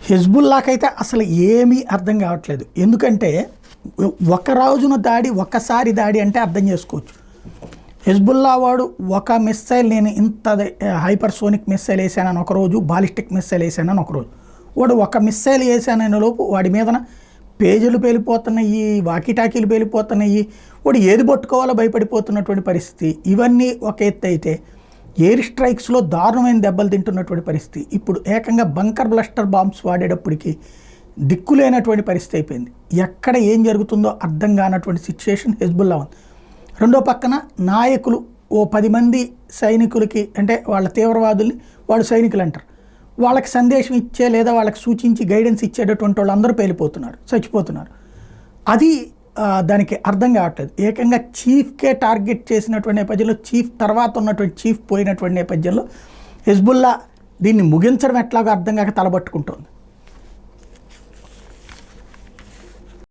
హిజ్బుల్లాకైతే అసలు ఏమీ అర్థం కావట్లేదు. ఎందుకంటే ఒక రోజున దాడి, ఒక్కసారి దాడి అంటే అర్థం చేసుకోవచ్చు. హిజ్బుల్లా వాడు ఒక మిస్సైల్, నేను ఇంత హైపర్సోనిక్ మిస్సైల్ వేసానని ఒకరోజు, బాలిస్టిక్ మిస్సైల్ వేసానని ఒకరోజు, వాడు ఒక మిస్సైల్ వేసానని లోపు వాడి మీదన పేజీలు పేలిపోతున్నాయి, వాకిటాకీలు పేలిపోతున్నాయి, వాడు ఏది పట్టుకోవాలో భయపడిపోతున్నటువంటి పరిస్థితి. ఇవన్నీ ఒక ఎత్తు అయితే ఎయిర్ స్ట్రైక్స్లో దారుణమైన దెబ్బలు తింటున్నటువంటి పరిస్థితి. ఇప్పుడు ఏకంగా బంకర్ బ్లస్టర్ బాంబ్స్ వాడేటప్పటికి దిక్కులేనటువంటి పరిస్థితి అయిపోయింది. ఎక్కడ ఏం జరుగుతుందో అర్థం కానటువంటి సిచ్యుయేషన్ హిజ్బుల్లా ఉంది. రెండో పక్కన నాయకులు ఓ 10 మంది సైనికులకి, అంటే వాళ్ళ తీవ్రవాదుల్ని వాళ్ళు సైనికులు అంటారు, వాళ్ళకి సందేశం ఇచ్చే లేదా వాళ్ళకి సూచించి గైడెన్స్ ఇచ్చేటటువంటి వాళ్ళు అందరూ పేలిపోతున్నారు, చచ్చిపోతున్నారు. అది దానికి అర్థం కావట్లేదు. ఏకంగా చీఫ్కే టార్గెట్ చేసినటువంటి నేపథ్యంలో, చీఫ్ తర్వాత ఉన్నటువంటి చీఫ్ పోయినటువంటి నేపథ్యంలో హిజ్బుల్లా దీన్ని ముగించడం ఎట్లాగో అర్థం కాక తలబట్టుకుంటోంది.